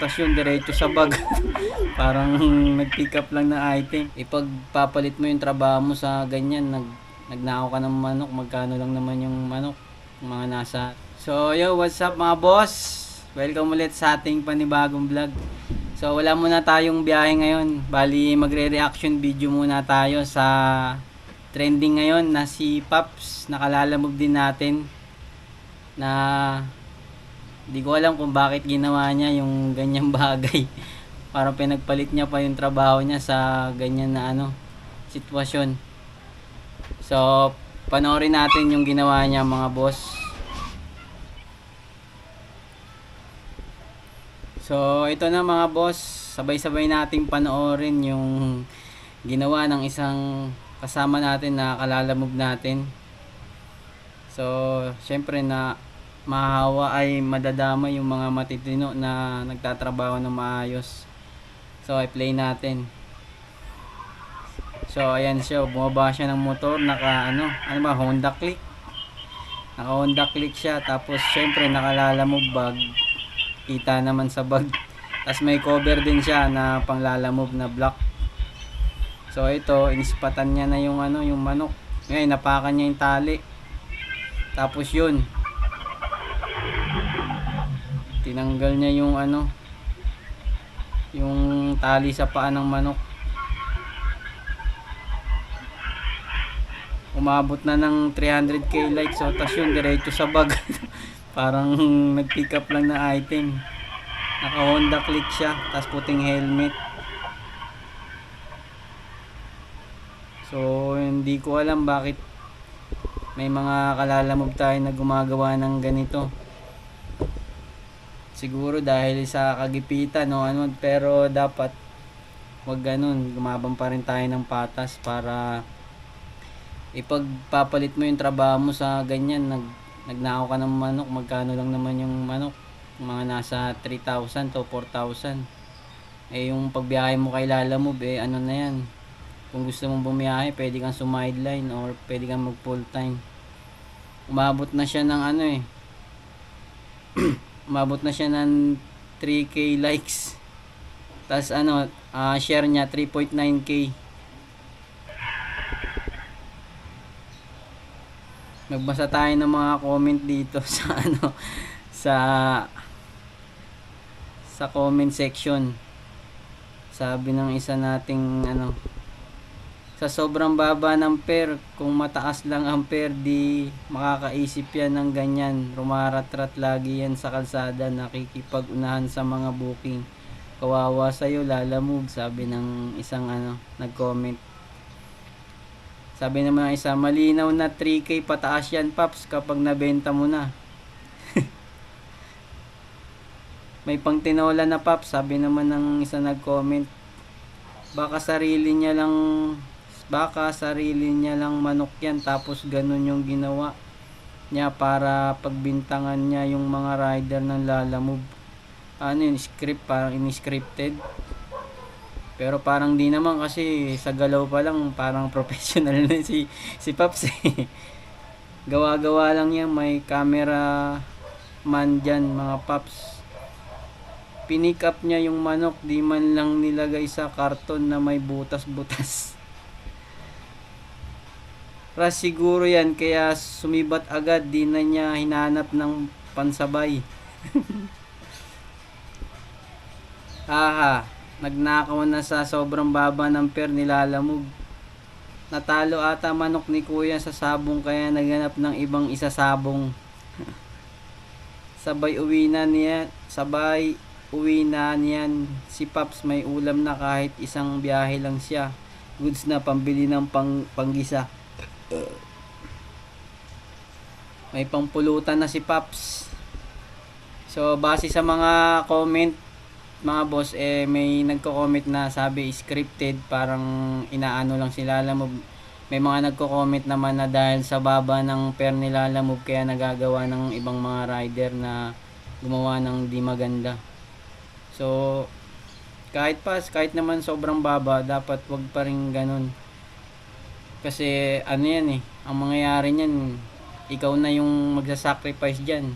tas yun diretso sa bag. Parang nag-pick up lang na item. Ipagpapalit mo yung trabaho mo sa ganyan, nagnakaw ka ng manok, magkano lang naman yung manok, mga nasa. So yo, what's up mga boss? Welcome ulit sa ating panibagong vlog. So wala muna tayong biyahe ngayon, bali magre-reaction video muna tayo sa trending ngayon na si Pops. Nakalalamove din natin na di ko alam kung bakit ginawa niya yung ganyang bagay. Parang pinagpalit niya pa yung trabaho niya sa ganyan na sitwasyon. So panoorin natin yung ginawa niya mga boss. So ito na mga boss, sabay-sabay nating panoorin yung ginawa ng isang kasama natin na kalalamove natin. So syempre na mahahawa ay madadama yung mga matitino na nagtatrabaho ng maayos. So i-play natin. So ayan siya, bumaba siya ng motor, naka Honda Click. Naka Honda Click siya, tapos syempre nakalalamove bag. Kita naman sa bag. Tapos may cover din siya na panglalamove na block. So ito, inispatan niya na yung yung manok. Ngayon napakan niya yung tali. Tapos yun, tinanggal niya yung yung tali sa paa ng manok. Umabot na ng 300k likes. So tas yun diretso sa bag. Parang nag-pick up lang na item. Naka Honda Click siya, tas puting helmet. So hindi ko alam bakit may mga kalalamove tayo na gumagawa ng ganito. Siguro dahil sa kagipitan pero dapat wag ganun, gumabang pa rin tayo ng patas para ipagpapalit mo yung trabaho mo sa ganyan. Nagnakaw ka ng manok, magkano lang naman yung manok, mga nasa 3,000 to 4,000. Yung pagbiyahe mo kay lalamove na yan. Kung gusto mong bumiyahe, pwede kang sumideline or pwede kang mag full time. Umabot na siya ng umabot na siya ng 3k likes. Tas share niya 3.9k. Magbasa tayo ng mga comment dito sa comment section. Sabi ng isa nating sa sobrang baba ng pair, kung mataas lang ang pair, di makakaisip yan ng ganyan. Rumaratrat lagi yan sa kalsada, nakikipag-unahan sa mga booking. Kawawa sa'yo lalamove, sabi ng isang nag-comment. Sabi naman ng isa, malinaw na 3k pataas yan Pops kapag nabenta mo na. May pangtinola na Pops, sabi naman ng isa nag-comment. Baka sarili niya lang manok yan, tapos ganun yung ginawa niya para pagbintangan niya yung mga rider ng lalamove. Yung script, parang in-scripted. Pero parang di naman, kasi sa galaw pa lang parang professional na si Pops Gawa-gawa lang yan, may camera man dyan mga Pops. Pinick up niya yung manok, di man lang nilagay sa karton na may butas-butas. Ras siguro yan, kaya sumibat agad, di na niya hinanap ng pansabay. Haha, nagnakaw na sa sobrang baba ng pair nilalamove. Natalo ata manok ni kuya sa sabong, kaya naghanap ng ibang isasabong. Sabay uwi na niyan si Pops, may ulam na kahit isang biyahe lang siya. Goods na pambili ng panggisa. May pangpulutan na si Pops. So base sa mga comment mga boss, may nagko-comment na sabi scripted, parang inaano lang sila lalamove. May mga nagko-comment naman na dahil sa baba ng pair nila lalamove, kaya nagagawa ng ibang mga rider na gumawa ng di maganda. So kahit naman sobrang baba, dapat wag pa rin ganun. Kasi yan ang mangyayari niyan, ikaw na yung magsasacrifice dyan.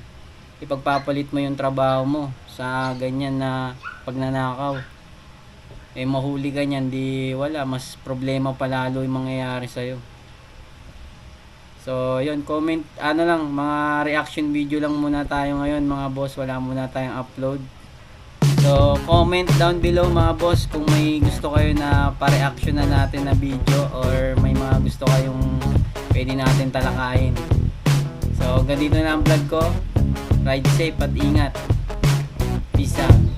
Ipagpapalit mo yung trabaho mo sa ganyan na pag nanakaw. Eh mahuli ka niyan, di wala, mas problema pa lalo yung mangyayari sa'yo. So, yun, comment, lang, mga reaction video lang muna tayo ngayon mga boss, wala muna tayong upload. So, comment down below mga boss kung may gusto kayo na pa-reaction na natin na video or may mga gusto kayong pwede natin talakayin. So, hanggang dito na ang vlog ko. Ride safe at ingat. Peace out.